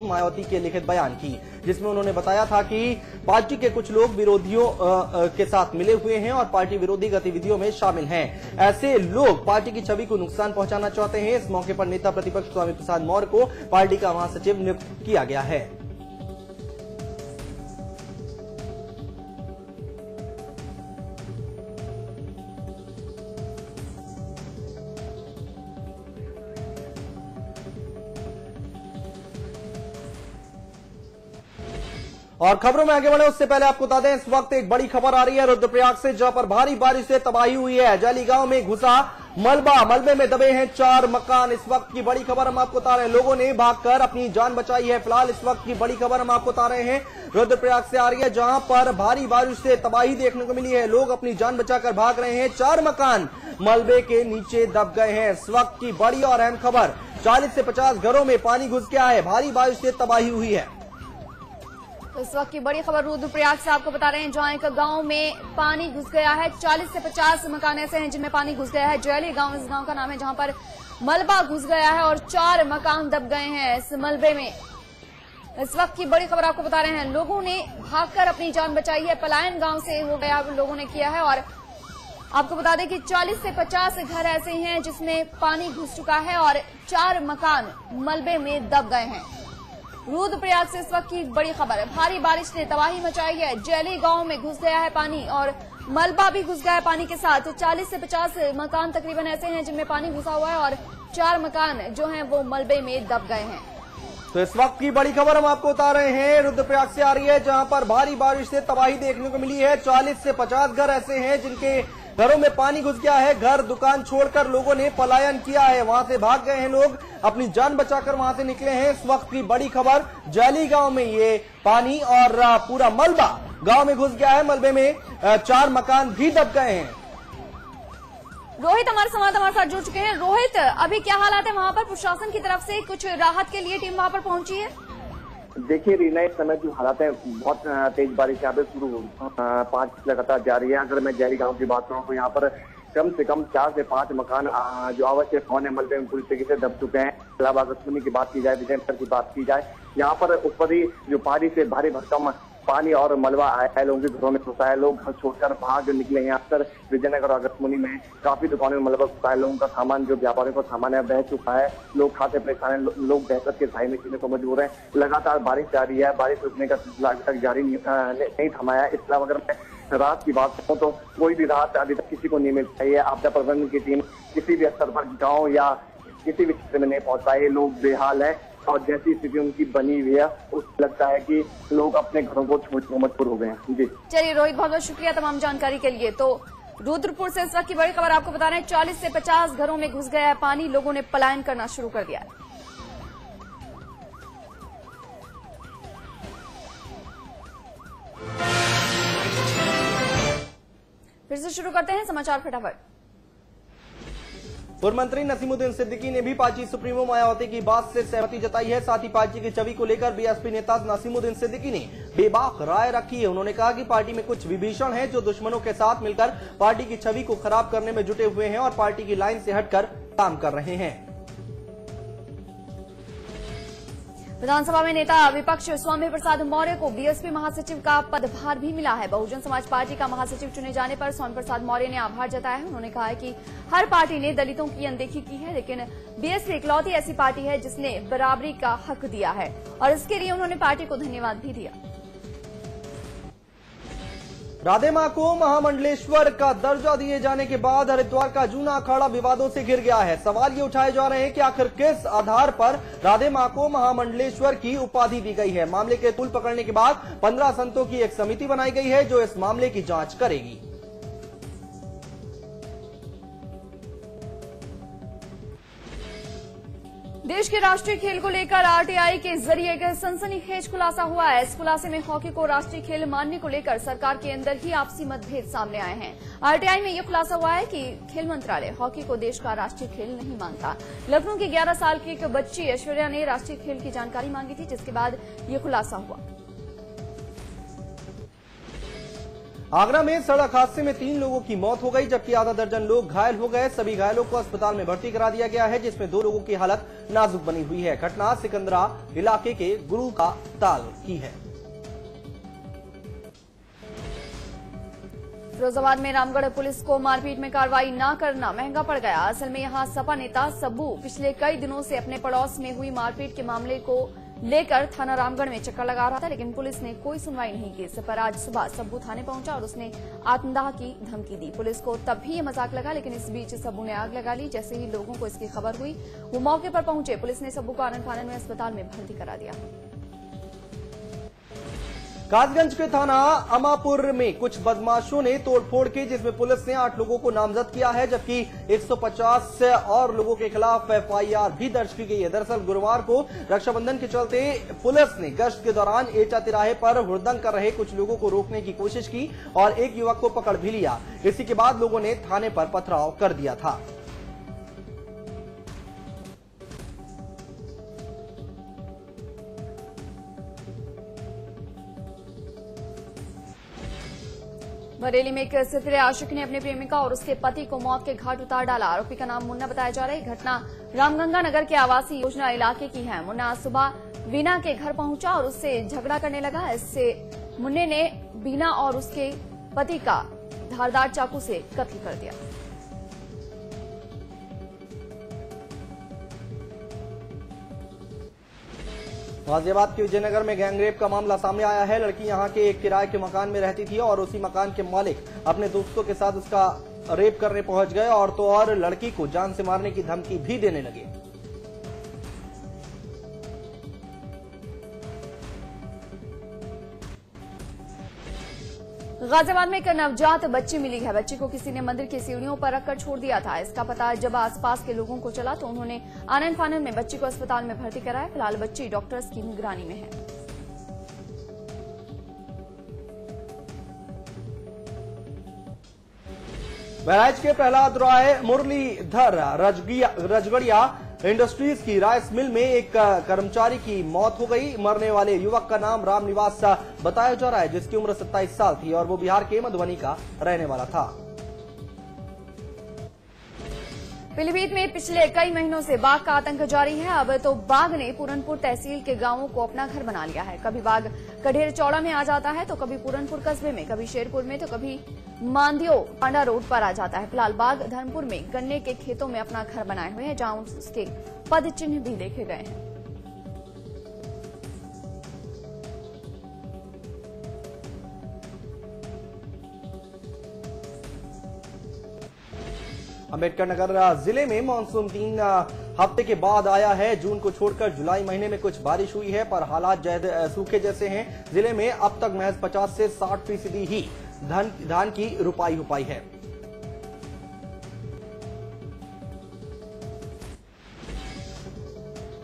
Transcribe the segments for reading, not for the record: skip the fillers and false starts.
मायावती के लिखित बयान की, जिसमें उन्होंने बताया था कि पार्टी के कुछ लोग विरोधियों के साथ मिले हुए हैं और पार्टी विरोधी गतिविधियों में शामिल हैं। ऐसे लोग पार्टी की छवि को नुकसान पहुंचाना चाहते हैं। इस मौके पर नेता प्रतिपक्ष स्वामी प्रसाद मौर्य को पार्टी का महासचिव नियुक्त किया गया है। और खबरों में आगे बढ़े उससे पहले आपको बता दें, इस वक्त एक बड़ी खबर आ रही है रुद्रप्रयाग से, जहां पर भारी बारिश से तबाही हुई है। जैली गांव में घुसा मलबे में दबे हैं 4 मकान। इस वक्त की बड़ी खबर हम आपको बता रहे हैं, लोगों ने भागकर अपनी जान बचाई है। फिलहाल इस वक्त की बड़ी खबर हम आपको बता रहे हैं रुद्रप्रयाग से आ रही है, जहां पर भारी बारिश से तबाही देखने को मिली है। लोग अपनी जान बचाकर भाग रहे हैं। 4 मकान मलबे के नीचे दब गए हैं। इस वक्त की बड़ी और अहम खबर, 40 से 50 घरों में पानी घुस गया है। भारी बारिश से तबाही हुई है। इस वक्त की बड़ी खबर रुद्रप्रयाग से आपको बता रहे हैं, जहां एक गांव में पानी घुस गया है। 40 से 50 मकान ऐसे हैं जिनमें पानी घुस गया है। जैली गांव इस गांव का नाम है, जहां पर मलबा घुस गया है और 4 मकान दब गए हैं इस मलबे में। इस वक्त की बड़ी खबर आपको बता रहे हैं, लोगों ने भागकर अपनी जान बचाई है। पलायन गांव से हो गया लोगों ने किया है। और आपको बता दें कि 40 से 50 घर ऐसे हैं जिसमें पानी घुस चुका है और 4 मकान मलबे में दब गए हैं। रुद्रप्रयाग से इस वक्त की बड़ी खबर है, भारी बारिश ने तबाही मचाई है। जैली गांव में घुस गया है पानी और मलबा भी घुस गया है पानी के साथ। 40 से 50 मकान तकरीबन ऐसे हैं जिनमें पानी घुसा हुआ है और 4 मकान जो हैं वो मलबे में दब गए हैं। तो इस वक्त की बड़ी खबर हम आपको बता रहे हैं, रुद्रप्रयाग से आ रही है, जहां पर भारी बारिश से तबाही देखने को मिली है। 40 से 50 घर ऐसे हैं जिनके घरों में पानी घुस गया है। घर दुकान छोड़कर लोगों ने पलायन किया है, वहां से भाग गए हैं लोग, अपनी जान बचाकर वहां से निकले हैं। इस वक्त की बड़ी खबर, जैली गांव में ये पानी और पूरा मलबा गांव में घुस गया है। मलबे में 4 मकान भी दब गए हैं। रोहित हमारे संवाददाता हमारे साथ जुड़ चुके हैं। रोहित, अभी क्या हालात है वहां पर? प्रशासन की तरफ से कुछ राहत के लिए टीम वहां पर पहुंची है? देखिए रीना, इस समय जो हालात है, बहुत तेज बारिश यहाँ पे शुरू हो 5 लगातार जारी है। अगर मैं जैली गांव की बात करूँ तो यहाँ पर कम से कम 4 से 5 मकान जो आवश्यक होने मलबे में पूरी तरीके से दब चुके हैं। इलाहाबाद अगस्तमुनी की बात की जाए, विजयनगर की बात की जाए, यहाँ पर ऊपरी जो पहाड़ी से भारी भरकम पानी और मलबा आया है, लोगों के घरों में घुसा है। लोग घर छोड़कर भाग निकले हैं। अक्सर विजयनगर और अगस्तमुनी में काफी दुकानों में मलबा घुसा है। लोगों का सामान, जो व्यापारियों का सामान है, बह चुका है। लोग खाते परेशान है, लोग बहकर के साई में जीने को मजबूर है। लगातार बारिश जारी है, बारिश रुकने का सिलसिला अभी तक जारी नहीं थमाया। इस तरह अगर मैं रात की बात करूँ तो कोई भी राहत अभी तक किसी को नहीं मिल पाई है। आपदा प्रबंधन की टीम किसी भी स्तर पर गाँव या किसी भी क्षेत्र में नहीं पहुंच पाए। लोग बेहाल है और जैसी स्थिति उनकी बनी हुई है, उससे लगता है कि लोग अपने घरों को छोड़ने मजबूर हो गए हैं। जी चलिए रोहित, बहुत बहुत शुक्रिया तमाम जानकारी के लिए। तो रुद्रपुर से इस वक्त की बड़ी खबर आपको बता रहे हैं, 40 से 50 घरों में घुस गया है पानी। लोगों ने पलायन करना शुरू कर दिया है। फिर से शुरू करते हैं समाचार फटाफट। पूर्व मंत्री नसीमुद्दीन सिद्दीकी ने भी पार्टी सुप्रीमो मायावती की बात से सहमति जताई है। साथ ही पार्टी की छवि को लेकर बीएसपी नेता नसीमुद्दीन सिद्दीकी ने बेबाक राय रखी है। उन्होंने कहा कि पार्टी में कुछ विभीषण हैं जो दुश्मनों के साथ मिलकर पार्टी की छवि को खराब करने में जुटे हुए हैं और पार्टी की लाइन से हटकर काम कर रहे हैं। विधानसभा में नेता विपक्ष स्वामी प्रसाद मौर्य को बीएसपी महासचिव का पदभार भी मिला है। बहुजन समाज पार्टी का महासचिव चुने जाने पर स्वामी प्रसाद मौर्य ने आभार जताया है। उन्होंने कहा है कि हर पार्टी ने दलितों की अनदेखी की है, लेकिन बीएसपी इकलौती ऐसी पार्टी है जिसने बराबरी का हक दिया है और इसके लिए उन्होंने पार्टी को धन्यवाद भी दिया। राधे मां को महामंडलेश्वर का दर्जा दिए जाने के बाद हरिद्वार का जूना अखाड़ा विवादों से घिर गया है। सवाल ये उठाए जा रहे हैं कि आखिर किस आधार पर राधे मां को महामंडलेश्वर की उपाधि दी गई है। मामले के तूल पकड़ने के बाद 15 संतों की एक समिति बनाई गई है जो इस मामले की जांच करेगी। देश के राष्ट्रीय खेल को लेकर आरटीआई के जरिए एक सनसनीखेज खुलासा हुआ है। इस खुलासे में हॉकी को राष्ट्रीय खेल मानने को लेकर सरकार के अंदर ही आपसी मतभेद सामने आए हैं। आरटीआई में यह खुलासा हुआ है कि खेल मंत्रालय हॉकी को देश का राष्ट्रीय खेल नहीं मानता। लखनऊ की 11 साल की एक बच्ची ऐश्वर्या ने राष्ट्रीय खेल की जानकारी मांगी थी, जिसके बाद यह खुलासा हुआ। आगरा में सड़क हादसे में 3 लोगों की मौत हो गई, जबकि आधा दर्जन लोग घायल हो गए। सभी घायलों को अस्पताल में भर्ती करा दिया गया है, जिसमें 2 लोगों की हालत नाजुक बनी हुई है। घटना सिकंदरा इलाके के गुरु का ताल की है। फिरोजाबाद में रामगढ़ पुलिस को मारपीट में कार्रवाई न करना महंगा पड़ गया। असल में यहां सपा नेता सब्बू पिछले कई दिनों से अपने पड़ोस में हुई मारपीट के मामले को लेकर थाना रामगढ़ में चक्कर लगा रहा था, लेकिन पुलिस ने कोई सुनवाई नहीं की। इस पर आज सुबह सब्बू थाने पहुंचा और उसने आत्मदाह की धमकी दी। पुलिस को तब भी ये मजाक लगा, लेकिन इस बीच सब्बू ने आग लगा ली। जैसे ही लोगों को इसकी खबर हुई, वो मौके पर पहुंचे। पुलिस ने सब्बू को आनन-फानन में अस्पताल में भर्ती करा दिया। कासगंज के थाना अमापुर में कुछ बदमाशों ने तोड़फोड़ की, जिसमें पुलिस ने 8 लोगों को नामजद किया है, जबकि 150 और लोगों के खिलाफ FIR भी दर्ज की गई है। दरअसल गुरुवार को रक्षाबंधन के चलते पुलिस ने गश्त के दौरान एटा तिराहे पर हुड़दंग कर रहे कुछ लोगों को रोकने की कोशिश की और एक युवक को पकड़ भी लिया। इसी के बाद लोगों ने थाने पर पथराव कर दिया था। बरेली में एक सितरे आशिक ने अपने प्रेमिका और उसके पति को मौत के घाट उतार डाला। आरोपी का नाम मुन्ना बताया जा रहा है। घटना रामगंगा नगर के आवासीय योजना इलाके की है। मुन्ना सुबह बीना के घर पहुंचा और उससे झगड़ा करने लगा। इससे मुन्ने ने बीना और उसके पति का धारदार चाकू से कत्ल कर दिया। गाजियाबाद के विजयनगर में गैंगरेप का मामला सामने आया है। लड़की यहां के एक किराए के मकान में रहती थी और उसी मकान के मालिक अपने दोस्तों के साथ उसका रेप करने पहुंच गए और तो और लड़की को जान से मारने की धमकी भी देने लगे। गाजियाबाद में एक नवजात बच्ची मिली है। बच्ची को किसी ने मंदिर की सीढ़ियों पर रखकर छोड़ दिया था। इसका पता जब आसपास के लोगों को चला तो उन्होंने आनन फानन में बच्ची को अस्पताल में भर्ती कराया। फिलहाल बच्ची डॉक्टर्स की निगरानी में है। बहराइच के प्रहलाद राय मुरलीधर रजगड़िया इंडस्ट्रीज की राइस मिल में एक कर्मचारी की मौत हो गई। मरने वाले युवक का नाम रामनिवास बताया जा रहा है, जिसकी उम्र 27 साल थी और वो बिहार के मधुबनी का रहने वाला था। पीलीभीत में पिछले कई महीनों से बाघ का आतंक जारी है। अब तो बाघ ने पूरनपुर तहसील के गांवों को अपना घर बना लिया है। कभी बाघ कढेर चौड़ा में आ जाता है तो कभी पूरनपुर कस्बे में, कभी शेरपुर में तो कभी मांदियो पांडा रोड पर आ जाता है। फिलहाल बाघ धर्मपुर में गन्ने के खेतों में अपना घर बनाए हुए हैं, जहां उसके पद चिन्ह भी देखे गए हैं। अम्बेडकर नगर जिले में मानसून 3 हफ्ते के बाद आया है। जून को छोड़कर जुलाई महीने में कुछ बारिश हुई है, पर हालात सूखे जैसे हैं। जिले में अब तक महज 50 से 60% ही धान की रुपाई हो पाई है।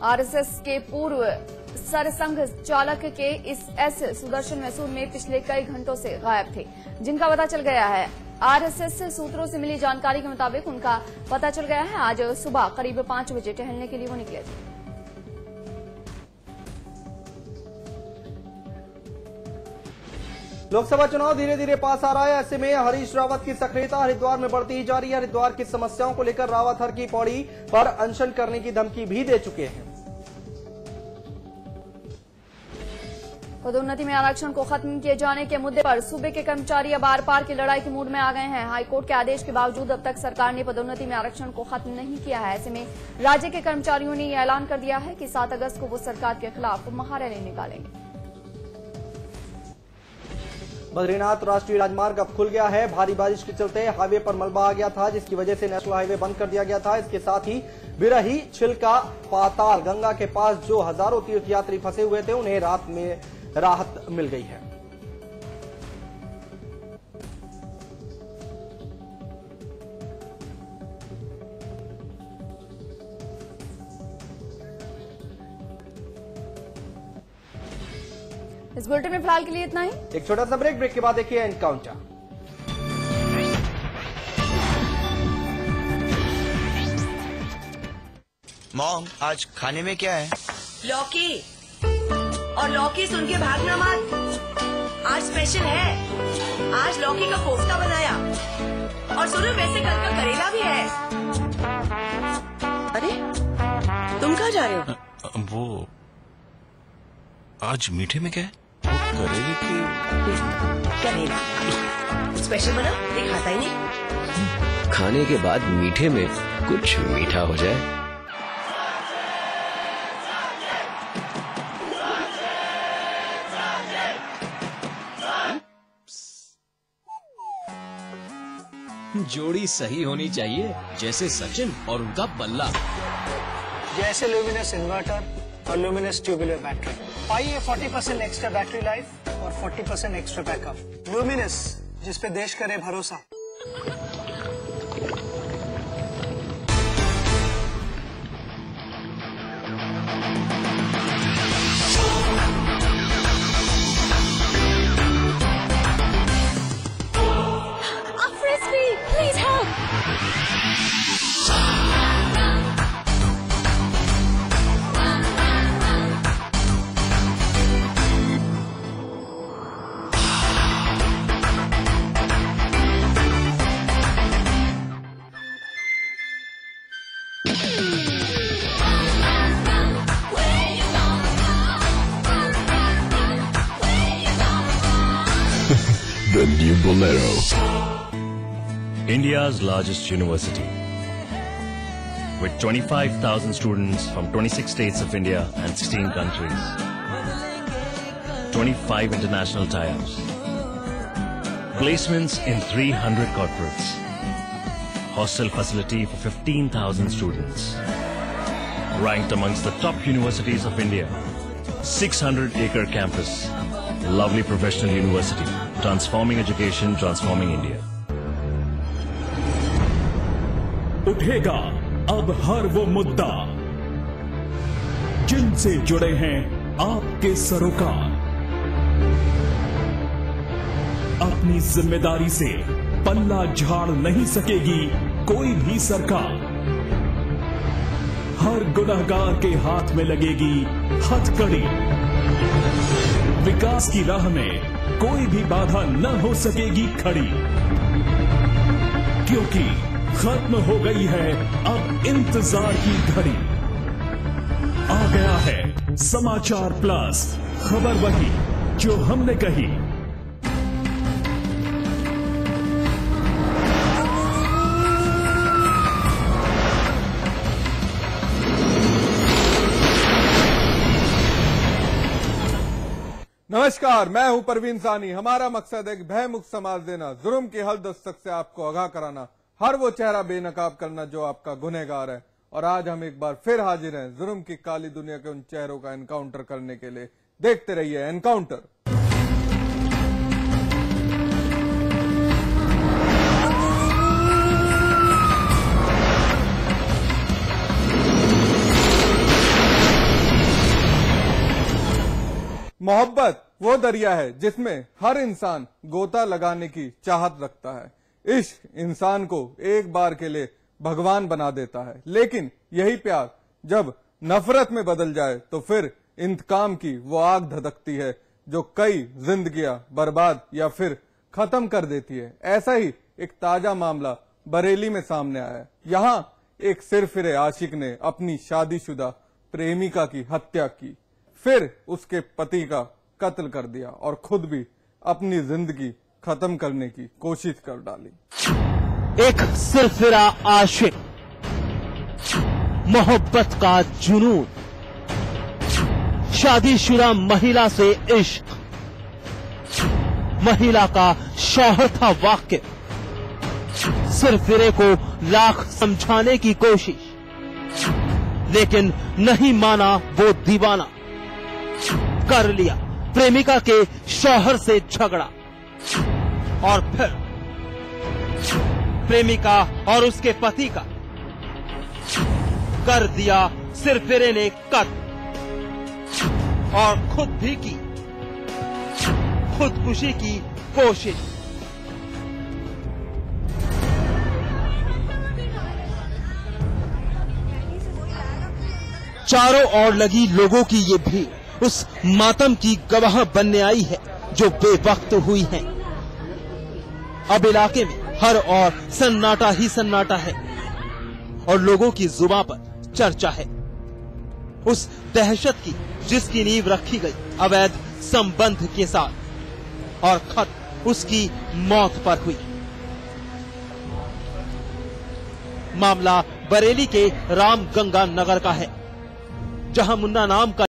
आरएसएस के पूर्व सरसंघ चालक के इस एस सुदर्शन मैसूर में पिछले कई घंटों से गायब थे, जिनका पता चल गया है। आरएसएस सूत्रों से मिली जानकारी के मुताबिक उनका पता चल गया है। आज सुबह करीब 5 बजे टहलने के लिए वो निकले थे। लोकसभा चुनाव धीरे धीरे पास आ रहा है। ऐसे में हरीश रावत की सक्रियता हरिद्वार में बढ़ती ही जा रही है। हरिद्वार की समस्याओं को लेकर रावत हर की पौड़ी पर अनशन करने की धमकी भी दे चुके हैं। पदोन्नति में आरक्षण को खत्म किए जाने के मुद्दे पर सूबे के कर्मचारी अब आर पार की लड़ाई के मूड में आ गए हैं। हाईकोर्ट के आदेश के बावजूद अब तक सरकार ने पदोन्नति में आरक्षण को खत्म नहीं किया है। ऐसे में राज्य के कर्मचारियों ने यह ऐलान कर दिया है कि 7 अगस्त को वो सरकार के खिलाफ महारैली निकालेंगे। बद्रीनाथ राष्ट्रीय राजमार्ग अब खुल गया है। भारी बारिश के चलते हाईवे पर मलबा आ गया था, जिसकी वजह से नेशनल हाईवे बंद कर दिया गया था। इसके साथ ही बिरही, छिलका, पाताल गंगा के पास जो हजारों तीर्थयात्री फंसे हुए थे, उन्हें रात में राहत मिल गई है। इस बुलेटिन में फिलहाल के लिए इतना ही। एक छोटा सा ब्रेक के बाद देखिए एनकाउंटर। मॉम, आज खाने में क्या है? लौकी, और लौकी सुन के भागना मत। आज स्पेशल है। आज लौकी का कोफ्ता बनाया और सुनो वैसे कल का करेला भी है। अरे तुम कहाँ जा रहे हो? वो आज मीठे में क्या है? वो करेले की करेला स्पेशल बना, ये खाता ही नहीं। खाने के बाद मीठे में कुछ मीठा हो जाए। जोड़ी सही होनी चाहिए, जैसे सचिन और उनका बल्ला। जैसे ल्यूमिनस इन्वर्टर और ल्यूमिनस ट्यूबुलर बैटरी, पाइए 40% एक्स्ट्रा बैटरी लाइफ और 40% एक्स्ट्रा बैकअप। ल्यूमिनस, जिस पे देश करे भरोसा। Please help! The new Bolero. India's largest university, with 25,000 students from 26 states of India and 16 countries, 25 international tie-ups, placements in 300 corporates, hostel facility for 15,000 students, ranked amongst the top universities of India, 600-acre campus, lovely professional university, transforming education, transforming India. उठेगा अब हर वो मुद्दा जिनसे जुड़े हैं आपके सरोकार। अपनी जिम्मेदारी से पल्ला झाड़ नहीं सकेगी कोई भी सरकार। हर गुनहगार के हाथ में लगेगी हथकड़ी। विकास की राह में कोई भी बाधा न हो सकेगी खड़ी, क्योंकि खत्म हो गई है अब इंतजार की घड़ी। आ गया है समाचार प्लस, खबर वही जो हमने कही। नमस्कार, मैं हूं परवीन सानी। हमारा मकसद एक भयमुक्त समाज देना, जुर्म की हर दस्तक से आपको आगाह कराना, हर वो चेहरा बेनकाब करना जो आपका गुनहगार है। और आज हम एक बार फिर हाजिर हैं जुर्म की काली दुनिया के उन चेहरों का एनकाउंटर करने के लिए। देखते रहिए एनकाउंटर। मोहब्बत वो दरिया है जिसमें हर इंसान गोता लगाने की चाहत रखता है। इश्क इंसान को एक बार के लिए भगवान बना देता है, लेकिन यही प्यार जब नफरत में बदल जाए तो फिर इंतकाम की वो आग धधकती है जो कई जिंदगियां बर्बाद या फिर खत्म कर देती है। ऐसा ही एक ताजा मामला बरेली में सामने आया है। यहाँ एक सिरफिरे आशिक ने अपनी शादीशुदा प्रेमिका की हत्या की, फिर उसके पति का कत्ल कर दिया और खुद भी अपनी जिंदगी खत्म करने की कोशिश कर डाली। एक सिरफिरा आशिक, मोहब्बत का जुनून, शादीशुदा महिला से इश्क, महिला का शौहर था वाकिफ, सिरफिरे को लाख समझाने की कोशिश, लेकिन नहीं माना वो दीवाना। कर लिया प्रेमिका के शौहर से झगड़ा और फिर प्रेमिका और उसके पति का कर दिया सिरफिरे ने कत्ल और खुद भी की खुदकुशी की कोशिश। चारों ओर लगी लोगों की ये भीड़ उस मातम की गवाह बनने आई है जो बेवक्त हुई हैं। अब इलाके में हर ओर सन्नाटा ही सन्नाटा है और लोगों की जुबान पर चर्चा है उस दहशत की जिसकी नींव रखी गई अवैध संबंध के साथ और खत्म उसकी मौत पर हुई। मामला बरेली के रामगंगा नगर का है, जहां मुन्ना नाम का